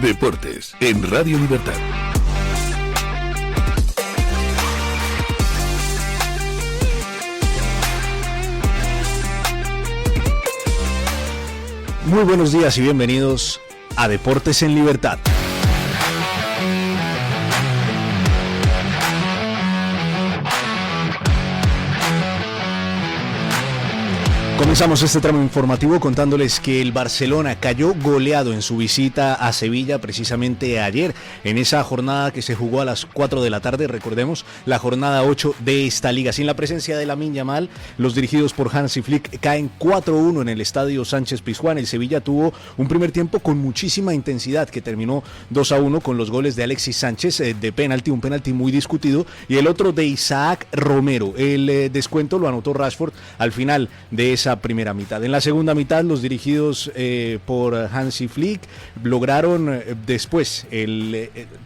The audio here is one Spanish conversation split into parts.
Deportes en Radio Libertad. Muy buenos días y bienvenidos a Deportes en Libertad. Comenzamos este tramo informativo contándoles que el Barcelona cayó goleado en su visita a Sevilla precisamente ayer, en esa jornada que se jugó a las 4 de la tarde, recordemos, la jornada 8 de esta liga. Sin la presencia de Lamine Yamal, los dirigidos por Hansi Flick caen 4-1 en el estadio Sánchez Pizjuán. El Sevilla tuvo un primer tiempo con muchísima intensidad que terminó 2-1 con los goles de Alexis Sánchez de penalti, un penalti muy discutido, y el otro de Isaac Romero. El descuento lo anotó Rashford al final de esa primera mitad. En la segunda mitad, los dirigidos por Hansi Flick lograron después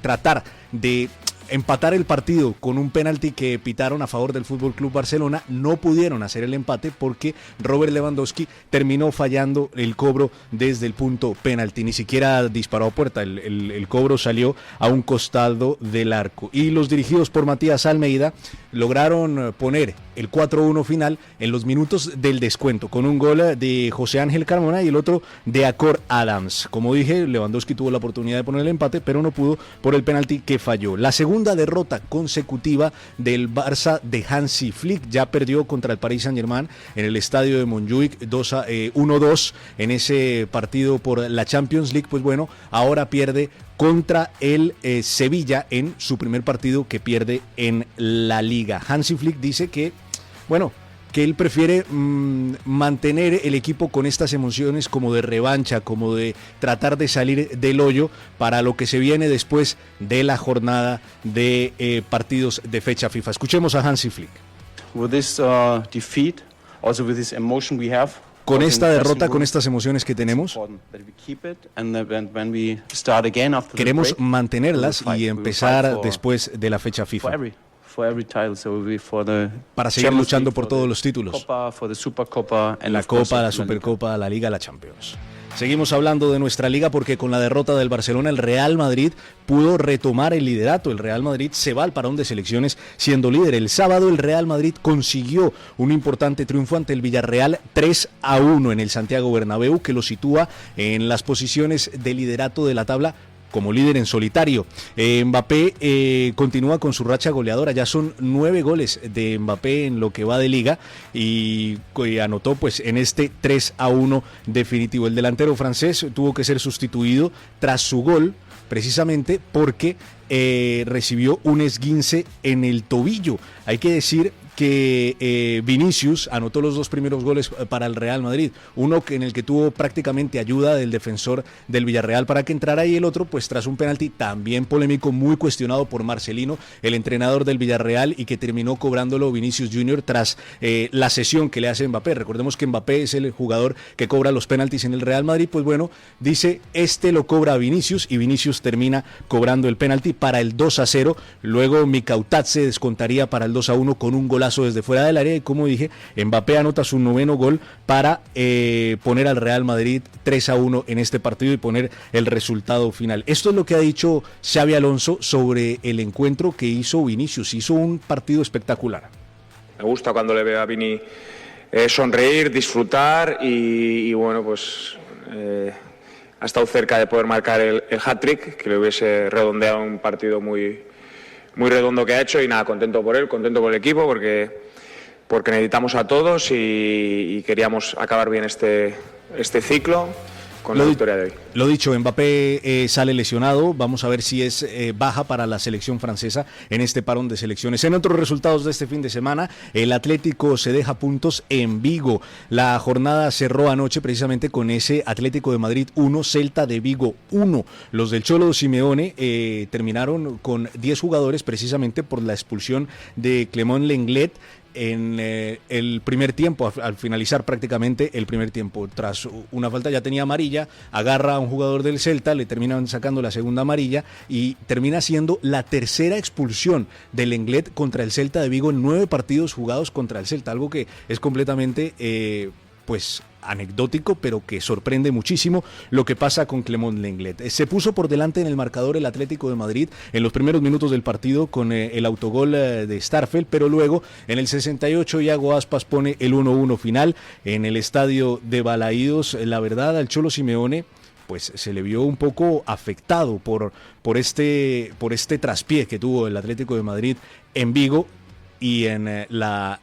tratar de empatar el partido con un penalti que pitaron a favor del FC Barcelona. No pudieron hacer el empate porque Robert Lewandowski terminó fallando el cobro desde el punto penalti. Ni siquiera disparó a puerta, el cobro salió a un costado del arco. Y los dirigidos por Matías Almeida lograron poner el 4-1 final en los minutos del descuento, con un gol de José Ángel Carmona y el otro de Acor Adams. Como dije, Lewandowski tuvo la oportunidad de poner el empate, pero no pudo por el penalti que falló. La segunda derrota consecutiva del Barça de Hansi Flick, ya perdió contra el Paris Saint-Germain en el estadio de Montjuic 1-2 en ese partido por la Champions League. Pues bueno, ahora pierde contra el Sevilla en su primer partido que pierde en la Liga. Hansi Flick dice que él prefiere mantener el equipo con estas emociones como de revancha, como de tratar de salir del hoyo para lo que se viene después de la jornada de partidos de fecha FIFA. Escuchemos a Hansi Flick. With this defeat, also with this emotion we have, con esta derrota, con estas emociones que tenemos, queremos mantenerlas y empezar después de la fecha FIFA para seguir luchando por todos los títulos, la Copa, la Supercopa, la Liga, la Champions. Seguimos hablando de nuestra liga porque con la derrota del Barcelona el Real Madrid pudo retomar el liderato. El Real Madrid se va al parón de selecciones siendo líder. El sábado el Real Madrid consiguió un importante triunfo ante el Villarreal 3-1 en el Santiago Bernabéu, que lo sitúa en las posiciones de liderato de la tabla como líder en solitario. Mbappé continúa con su racha goleadora, ya son 9 goles de Mbappé en lo que va de liga y anotó pues en este 3-1 definitivo. El delantero francés tuvo que ser sustituido tras su gol precisamente porque recibió un esguince en el tobillo. Hay que decir que Vinicius anotó los 2 primeros goles para el Real Madrid, uno en el que tuvo prácticamente ayuda del defensor del Villarreal para que entrara, y el otro pues tras un penalti también polémico, muy cuestionado por Marcelino, el entrenador del Villarreal, y que terminó cobrándolo Vinicius Junior tras la cesión que le hace Mbappé. Recordemos que Mbappé es el jugador que cobra los penaltis en el Real Madrid. Pues bueno, dice lo cobra Vinicius, y Vinicius termina cobrando el penalti para el 2-0. Luego Mikautat se descontaría para el 2-1 con un golazo desde fuera del área, y como dije, Mbappé anota su 9º gol para poner al Real Madrid 3-1 en este partido y poner el resultado final. Esto es lo que ha dicho Xabi Alonso sobre el encuentro que hizo Vinicius. Hizo un partido espectacular. Me gusta cuando le veo a Vini sonreír, disfrutar y bueno, pues ha estado cerca de poder marcar el hat-trick, que le hubiese redondeado un partido muy redondo que ha hecho, y nada, contento por él, contento por el equipo, porque necesitamos a todos y queríamos acabar bien este ciclo con la victoria de hoy. Lo dicho, Mbappé sale lesionado, vamos a ver si es baja para la selección francesa en este parón de selecciones. En otros resultados de este fin de semana, el Atlético se deja puntos en Vigo. La jornada cerró anoche precisamente con ese Atlético de Madrid 1, Celta de Vigo 1. Los del Cholo Simeone terminaron con 10 jugadores precisamente por la expulsión de Clément Lenglet en el primer tiempo, al finalizar prácticamente el primer tiempo. Tras una falta, ya tenía amarilla, agarra a un jugador del Celta, le terminan sacando la segunda amarilla y termina siendo la tercera expulsión del Lenglet contra el Celta de Vigo en 9 partidos jugados contra el Celta, algo que es completamente pues anecdótico, pero que sorprende muchísimo lo que pasa con Clément Lenglet. Se puso por delante en el marcador el Atlético de Madrid en los primeros minutos del partido con el autogol de Starfelt, pero luego en el 68 Iago Aspas pone el 1-1 final en el estadio de Balaídos. La verdad, al Cholo Simeone pues se le vio un poco afectado por este traspié que tuvo el Atlético de Madrid en Vigo. Y en la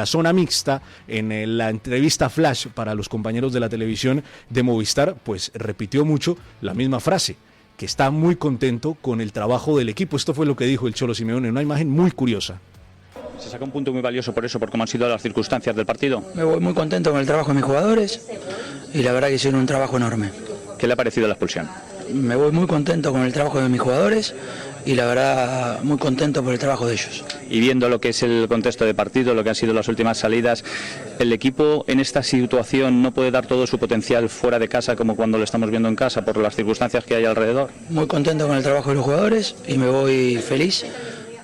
zona mixta, en la entrevista flash para los compañeros de la televisión de Movistar, pues repitió mucho la misma frase, que está muy contento con el trabajo del equipo. Esto fue lo que dijo el Cholo Simeone, una imagen muy curiosa. Se saca un punto muy valioso por eso, por cómo han sido las circunstancias del partido. Me voy muy contento con el trabajo de mis jugadores y la verdad que hicieron un trabajo enorme. ¿Qué le ha parecido la expulsión? Me voy muy contento con el trabajo de mis jugadores y la verdad muy contento por el trabajo de ellos. Y viendo lo que es el contexto de partido, lo que han sido las últimas salidas, ¿el equipo en esta situación no puede dar todo su potencial fuera de casa como cuando lo estamos viendo en casa por las circunstancias que hay alrededor? Muy contento con el trabajo de los jugadores y me voy feliz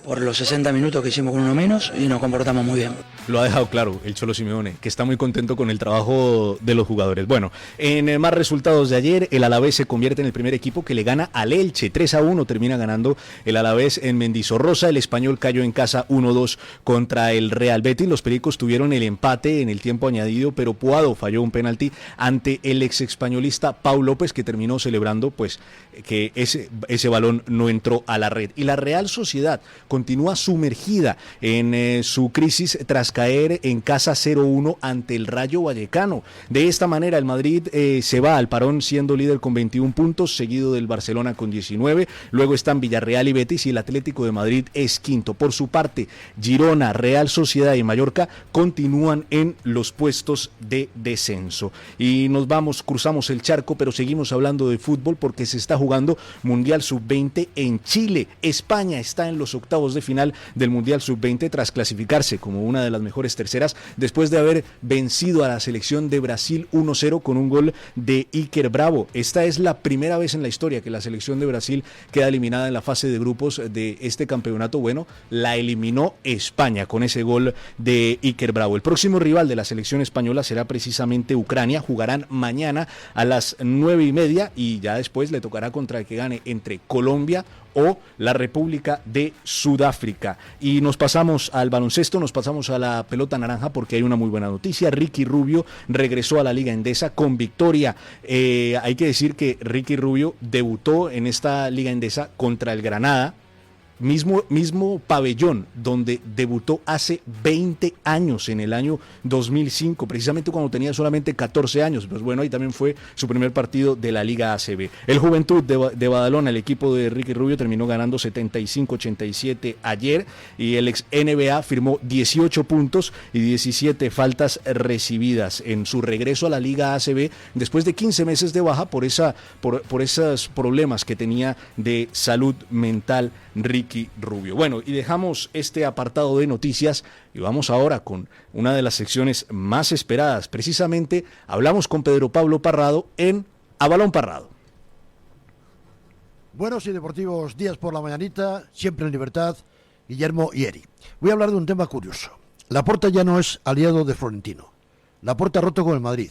por los 60 minutos que hicimos con uno menos y nos comportamos muy bien. Lo ha dejado claro el Cholo Simeone, que está muy contento con el trabajo de los jugadores. Bueno, en más resultados de ayer, el Alavés se convierte en el primer equipo que le gana al Elche. 3-1 termina ganando el Alavés en Mendizorroza. El Español cayó en casa 1-2 contra el Real Betis. Los Pericos tuvieron el empate en el tiempo añadido, pero Puado falló un penalti ante el ex españolista Pau López, que terminó celebrando pues que ese balón no entró a la red. Y la Real Sociedad continúa sumergida en su crisis tras caer en casa 0-1 ante el Rayo Vallecano. De esta manera el Madrid se va al parón siendo líder con 21 puntos, seguido del Barcelona con 19, luego están Villarreal y Betis y el Atlético de Madrid es quinto. Por su parte, Girona, Real Sociedad y Mallorca continúan en los puestos de descenso. Y nos vamos, cruzamos el charco, pero seguimos hablando de fútbol porque se está jugando Mundial Sub-20 en Chile. España está en los octavos de final del Mundial Sub-20 tras clasificarse como una de las mejores terceras después de haber vencido a la selección de Brasil 1-0 con un gol de Iker Bravo. Esta es la primera vez en la historia que la selección de Brasil queda eliminada en la fase de grupos de este campeonato. Bueno, la eliminó España con ese gol de Iker Bravo. El próximo rival de la selección española será precisamente Ucrania. Jugarán mañana a las 9:30 y ya después le tocará contra el que gane entre Colombia o la República de Sudáfrica. Y nos pasamos al baloncesto, nos pasamos a la pelota naranja porque hay una muy buena noticia. Ricky Rubio regresó a la Liga Endesa con victoria. Hay que decir que Ricky Rubio debutó en esta Liga Endesa contra el Granada, mismo pabellón donde debutó hace 20 años, en el año 2005, precisamente cuando tenía solamente 14 años. Pues bueno, ahí también fue su primer partido de la Liga ACB. El Juventud de Badalona, el equipo de Ricky Rubio, terminó ganando 75-87 ayer y el ex NBA firmó 18 puntos y 17 faltas recibidas en su regreso a la Liga ACB después de 15 meses de baja por esos problemas que tenía de salud mental Ricky Rubio. Bueno, y dejamos este apartado de noticias y vamos ahora con una de las secciones más esperadas. Precisamente hablamos con Pedro Pablo Parrado en A Balón Parrado. Buenos y deportivos días por la mañanita, siempre en libertad, Guillermo y Eri. Voy a hablar de un tema curioso. Laporta ya no es aliado de Florentino. Laporta ha roto con el Madrid.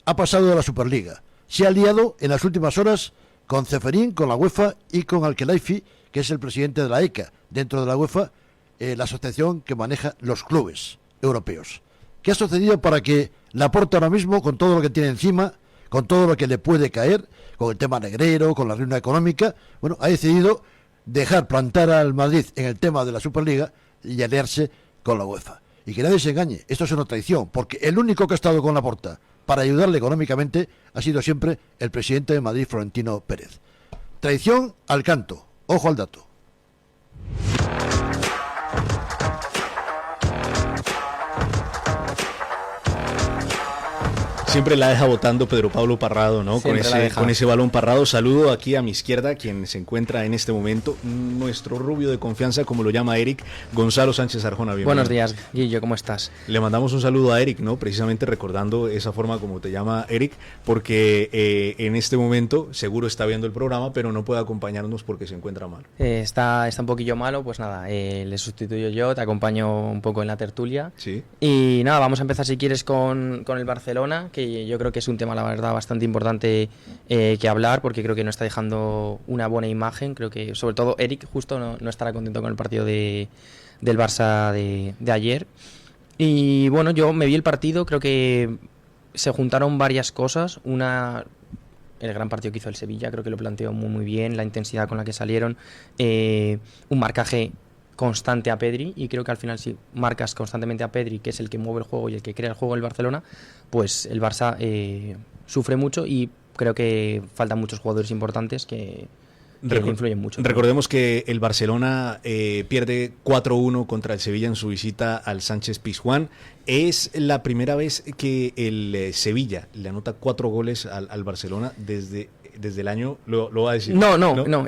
Ha pasado de la Superliga. Se ha aliado en las últimas horas con Ceferín, con la UEFA y con Al-Khelaifi, que es el presidente de la ECA, dentro de la UEFA, la asociación que maneja los clubes europeos. ¿Qué ha sucedido para que Laporta ahora mismo, con todo lo que tiene encima, con todo lo que le puede caer, con el tema negrero, con la ruina económica, bueno, ha decidido dejar plantar al Madrid en el tema de la Superliga y aliarse con la UEFA? Y que nadie se engañe, esto es una traición, porque el único que ha estado con Laporta para ayudarle económicamente ha sido siempre el presidente de Madrid, Florentino Pérez. Traición al canto. Ojo al dato. siempre la deja botando Pedro Pablo Parrado, ¿no? Con ese balón Parrado. Saludo aquí a mi izquierda, quien se encuentra en este momento, nuestro rubio de confianza, como lo llama Eric, Gonzalo Sánchez Arjona. Bienvenido. Buenos días, Guillo, ¿cómo estás? Le mandamos un saludo a Eric, ¿no? Precisamente recordando esa forma como te llama Eric, porque en este momento seguro está viendo el programa, pero no puede acompañarnos porque se encuentra mal. Está un poquillo malo, pues nada, le sustituyo yo, te acompaño un poco en la tertulia. Sí. Y nada, vamos a empezar si quieres con el Barcelona, que yo creo que es un tema, la verdad, bastante importante que hablar, porque creo que no está dejando una buena imagen. Creo que sobre todo Eric justo no estará contento con el partido del Barça de ayer. Y bueno, yo me vi el partido, creo que se juntaron varias cosas. Una, el gran partido que hizo el Sevilla, creo que lo planteó muy bien, la intensidad con la que salieron, un marcaje constante a Pedri, y creo que al final si marcas constantemente a Pedri, que es el que mueve el juego y el que crea el juego del Barcelona, pues el Barça sufre mucho, y creo que faltan muchos jugadores importantes que influyen mucho. Recordemos que el Barcelona pierde 4-1 contra el Sevilla en su visita al Sánchez Pizjuán. Es la primera vez que el Sevilla le anota 4 goles al Barcelona desde el año, lo va a decir. No,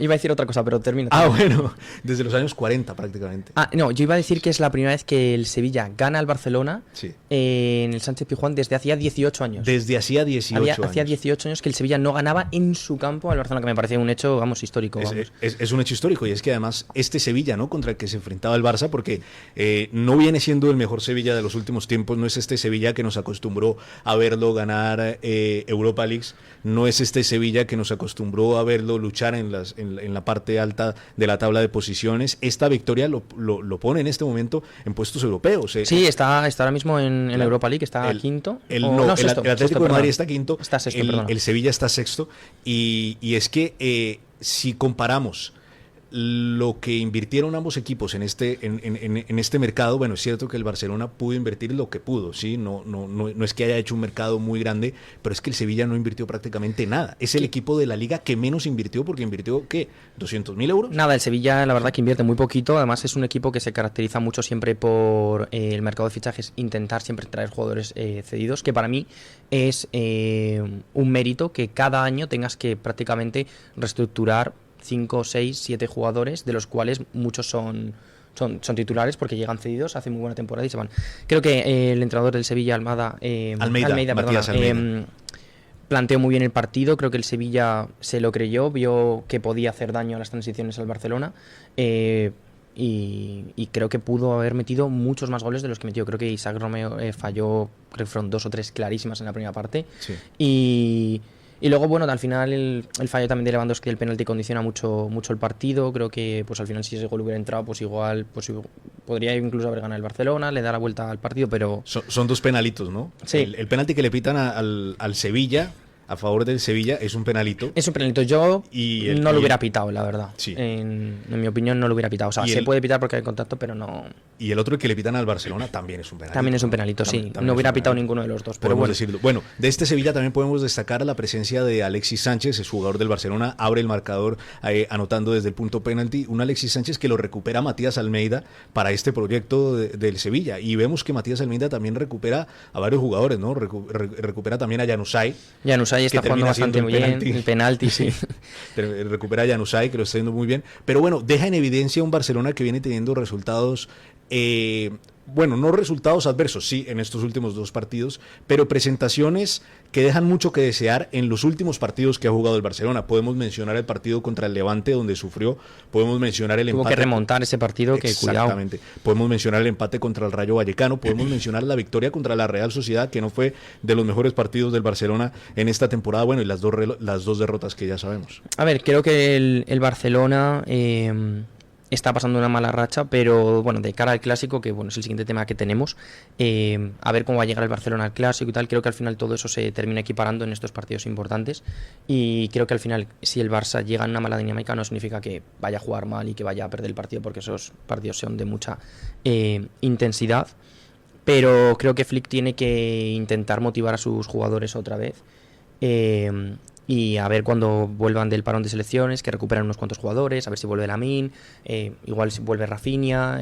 iba a decir otra cosa, pero termina. Bueno, desde los años 40 prácticamente. No, yo iba a decir que es la primera vez que el Sevilla gana al Barcelona en el Sánchez Pizjuán desde hacía 18 años. Desde hacía 18 años. Hacía 18 años que el Sevilla no ganaba en su campo al Barcelona, que me parecía un hecho, vamos, histórico. Es un hecho histórico, y es que además este Sevilla, ¿no?, contra el que se enfrentaba el Barça, porque no viene siendo el mejor Sevilla de los últimos tiempos, no es este Sevilla que nos acostumbró a verlo ganar Europa Leagues, no es este Sevilla que nos acostumbró a verlo luchar en la parte alta de la tabla de posiciones. Esta victoria lo pone en este momento en puestos europeos. Sí, está ahora mismo en la Europa League, está quinto. El Atlético de Madrid está quinto, el Sevilla está sexto, y es que si comparamos lo que invirtieron ambos equipos en este mercado, bueno, es cierto que el Barcelona pudo invertir lo que pudo, ¿sí? No es que haya hecho un mercado muy grande, pero es que el Sevilla no invirtió prácticamente nada. Es el equipo de la liga que menos invirtió, porque invirtió, ¿qué? ¿200.000 euros? Nada, el Sevilla la verdad que invierte muy poquito. Además es un equipo que se caracteriza mucho siempre por el mercado de fichajes, intentar siempre traer jugadores cedidos, que para mí es un mérito que cada año tengas que prácticamente reestructurar 5, 6, 7 jugadores, de los cuales muchos son titulares porque llegan cedidos, hacen muy buena temporada y se van. Creo que el entrenador del Sevilla, Almeida, planteó muy bien el partido. Creo que el Sevilla se lo creyó, vio que podía hacer daño a las transiciones al Barcelona, y creo que pudo haber metido muchos más goles de los que metió. Creo que Isaac Romeo falló, creo que fueron 2 o 3 clarísimas en la primera parte. Sí. Y luego, bueno, al final el fallo también de Lewandowski del penalti condiciona mucho el partido. Creo que pues al final si ese gol hubiera entrado, pues igual podría incluso haber ganado el Barcelona, le da la vuelta al partido, pero... Son 2 penalitos, ¿no? Sí. El penalti que le pitan al Sevilla, a favor del Sevilla, es un penalito. Es un penalito. Yo no lo hubiera pitado, la verdad. Sí. En mi opinión no lo hubiera pitado. O sea, se puede pitar porque hay contacto, pero no... Y el otro que le pitan al Barcelona también es un penalito. También es un penalito, sí. No hubiera pitado ninguno de los dos, pero podemos decirlo. Bueno, de este Sevilla también podemos destacar la presencia de Alexis Sánchez, es jugador del Barcelona, abre el marcador anotando desde el punto penalti. Un Alexis Sánchez que lo recupera Matías Almeida para este proyecto del Sevilla. Y vemos que Matías Almeida también recupera a varios jugadores, ¿no? Recupera también a Januzaj. Januzaj está jugando bastante muy bien, el penalti, sí. Recupera a Januzaj, que lo está haciendo muy bien. Pero bueno, deja en evidencia un Barcelona que viene teniendo resultados... no resultados adversos, sí, en estos últimos 2 partidos, pero presentaciones que dejan mucho que desear en los últimos partidos que ha jugado el Barcelona. Podemos mencionar el partido contra el Levante, donde sufrió, podemos mencionar el empate. Tuvo que remontar ese partido, que cuidado. Exactamente. Podemos mencionar el empate contra el Rayo Vallecano, podemos mencionar la victoria contra la Real Sociedad, que no fue de los mejores partidos del Barcelona en esta temporada, bueno, y las dos derrotas que ya sabemos. A ver, creo que el Barcelona... está pasando una mala racha, pero bueno, de cara al Clásico, que bueno, es el siguiente tema que tenemos, a ver cómo va a llegar el Barcelona al Clásico y tal. Creo que al final todo eso se termina equiparando en estos partidos importantes, y creo que al final si el Barça llega en una mala dinámica no significa que vaya a jugar mal y que vaya a perder el partido, porque esos partidos son de mucha intensidad, pero creo que Flick tiene que intentar motivar a sus jugadores otra vez, y a ver cuando vuelvan del parón de selecciones, que recuperan unos cuantos jugadores, a ver si vuelve Lamine, igual si vuelve Rafinha,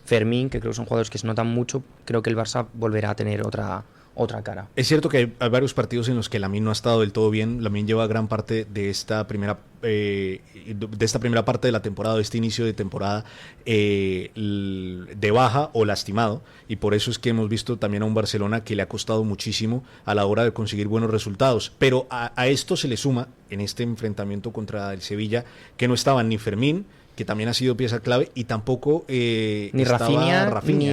Fermín, que creo que son jugadores que se notan mucho. Creo que el Barça volverá a tener otra otra cara. Es cierto que hay varios partidos en los que Lamine no ha estado del todo bien. Lamine lleva gran parte de esta primera parte de la temporada, de este inicio de temporada, de baja o lastimado, y por eso es que hemos visto también a un Barcelona que le ha costado muchísimo a la hora de conseguir buenos resultados. Pero a esto se le suma, en este enfrentamiento contra el Sevilla, que no estaban ni Fermín, que también ha sido pieza clave, y tampoco ni Rafinha,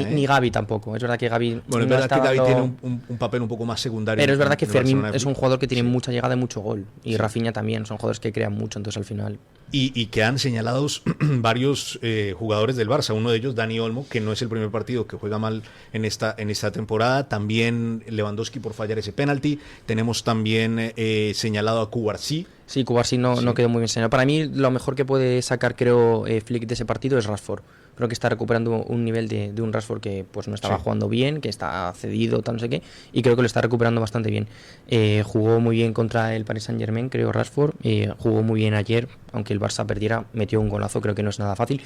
ni Gavi tampoco. Es verdad que Gavi bueno, es verdad que Gavi tiene un papel un poco más secundario. Pero es verdad que Fermín es un jugador que tiene mucha llegada y mucho gol. Y Rafinha también, son jugadores que crean mucho, entonces al final... Y que han señalado varios jugadores del Barça, uno de ellos Dani Olmo, que no es el primer partido que juega mal en esta temporada, también Lewandowski por fallar ese penalti, tenemos también señalado a Cubarsí. Sí, Cubarsí no quedó muy bien señalado. Para mí lo mejor que puede sacar, creo, Flick de ese partido es Rashford. Creo que está recuperando un nivel de un Rashford que pues no estaba jugando bien, que está cedido, tal no sé qué, y creo que lo está recuperando bastante bien. Jugó muy bien contra el Paris Saint-Germain, creo, Rashford, jugó muy bien ayer, aunque el Barça perdiera, metió un golazo, creo que no es nada fácil,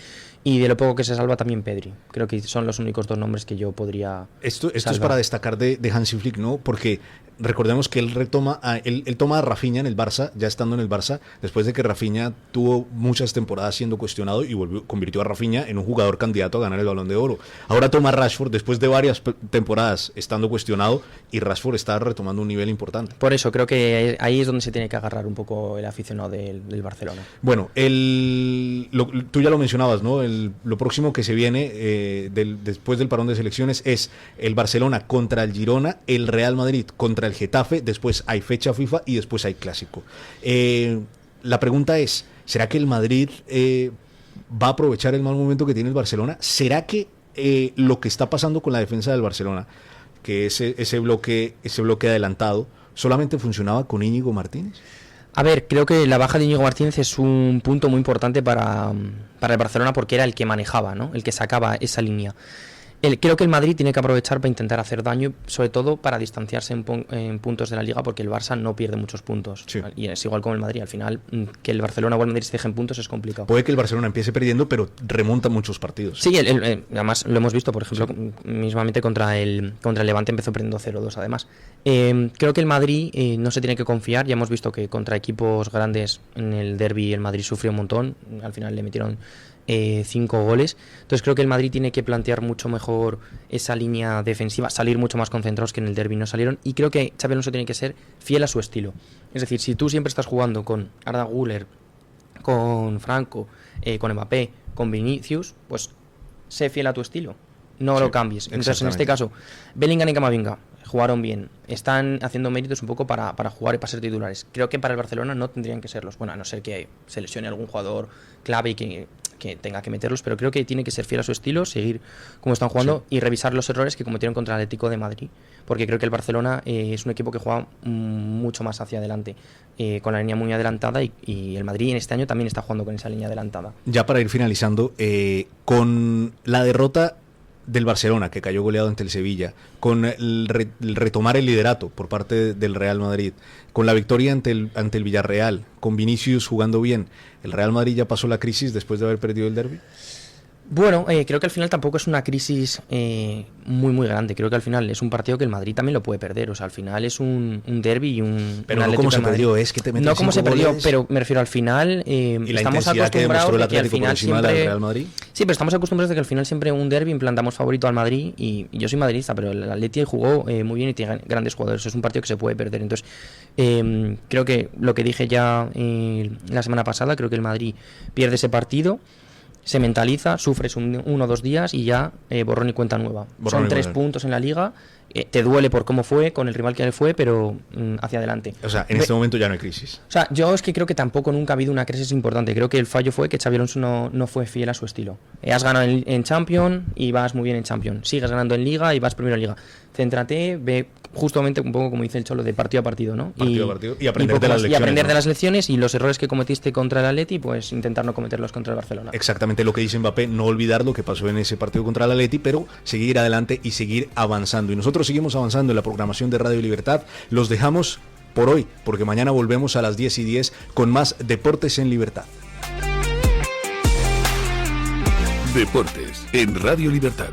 y de lo poco que se salva también Pedri. Creo que son los únicos dos nombres que yo podría Esto es para destacar de Hansi Flick, ¿no? Porque recordemos que él toma a Rafinha en el Barça, ya estando en el Barça, después de que Rafinha tuvo muchas temporadas siendo cuestionado y convirtió a Rafinha en un jugador candidato a ganar el Balón de Oro. Ahora toma a Rashford después de varias temporadas estando cuestionado, y Rashford está retomando un nivel importante. Por eso creo que ahí es donde se tiene que agarrar un poco el aficionado del Barcelona. Bueno, tú ya lo mencionabas, ¿no? Lo próximo que se viene después del parón de selecciones es el Barcelona contra el Girona, el Real Madrid contra el Getafe, después hay fecha FIFA y después hay clásico. La pregunta es, ¿será que el Madrid va a aprovechar el mal momento que tiene el Barcelona? ¿Será que lo que está pasando con la defensa del Barcelona, que ese bloque adelantado, solamente funcionaba con Íñigo Martínez? A ver, creo que la baja de Íñigo Martínez es un punto muy importante para el Barcelona, porque era el que manejaba, ¿no? El que sacaba esa línea. Creo que el Madrid tiene que aprovechar para intentar hacer daño, sobre todo para distanciarse en puntos de la Liga, porque el Barça no pierde muchos puntos. Sí. Y es igual como el Madrid. Al final, que el Barcelona o el Madrid se dejen puntos es complicado. Puede que el Barcelona empiece perdiendo, pero remonta muchos partidos. Sí, además lo hemos visto, por ejemplo, mismamente contra el Levante empezó perdiendo 0-2 además. Creo que el Madrid no se tiene que confiar. Ya hemos visto que contra equipos grandes en el derbi el Madrid sufrió un montón. Al final le metieron 5 goles. Entonces creo que el Madrid tiene que plantear mucho mejor esa línea defensiva, salir mucho más concentrados, que en el derbi no salieron, y creo que Xabi Alonso tiene que ser fiel a su estilo. Es decir, si tú siempre estás jugando con Arda Güler, con Franco, con Mbappé, con Vinicius, pues sé fiel a tu estilo, no lo cambies. Entonces en este caso Bellingham y Camavinga jugaron bien, están haciendo méritos un poco para jugar y para ser titulares. Creo que para el Barcelona no tendrían que serlos, bueno, a no ser que se lesione algún jugador clave y que tenga que meterlos, pero creo que tiene que ser fiel a su estilo, seguir como están jugando y revisar los errores que cometieron contra el Atlético de Madrid, porque creo que el Barcelona es un equipo que juega mucho más hacia adelante, con la línea muy adelantada, y el Madrid en este año también está jugando con esa línea adelantada. Ya para ir finalizando, con la derrota del Barcelona, que cayó goleado ante el Sevilla, con el retomar el liderato por parte del Real Madrid, con la victoria ante el Villarreal, con Vinicius jugando bien, ¿el Real Madrid ya pasó la crisis después de haber perdido el derbi? Bueno, creo que al final tampoco es una crisis muy muy grande. Creo que al final es un partido que el Madrid también lo puede perder. O sea, al final es un derbi y un pero un no como se Madrid. perdió, es que te meten no como se perdió, goles. Pero me refiero al final. Y la estamos intensidad que demostró el acostumbrados de que al Atlético por final encima siempre. del Real Madrid. Sí, pero estamos acostumbrados de que al final siempre un derbi implantamos favorito al Madrid, y yo soy madridista, pero el Atleti jugó muy bien y tiene grandes jugadores. Es un partido que se puede perder. Entonces, creo que lo que dije ya la semana pasada, creo que el Madrid pierde ese partido, se mentaliza, sufres 1 o 2 días y ya borrón y cuenta nueva. Son 3 puntos en la Liga, te duele por cómo fue, con el rival que fue, pero hacia adelante. O sea, en este momento ya no hay crisis. O sea, yo es que creo que tampoco nunca ha habido una crisis importante. Creo que el fallo fue que Xabi Alonso no fue fiel a su estilo. Has ganado en Champions y vas muy bien en Champions. Sigues ganando en Liga y vas primero en Liga. Céntrate, ve justamente un poco como dice el Cholo, de partido a partido, ¿no? Partido a partido y aprender de las lecciones. Y aprender ¿no? de las lecciones, y los errores que cometiste contra el Atleti, pues intentar no cometerlos contra el Barcelona. Exactamente lo que dice Mbappé, no olvidar lo que pasó en ese partido contra el Atleti, pero seguir adelante y seguir avanzando. Y nosotros seguimos avanzando en la programación de Radio Libertad. Los dejamos por hoy, porque mañana volvemos a las 10:10 con más Deportes en Libertad. Deportes en Radio Libertad.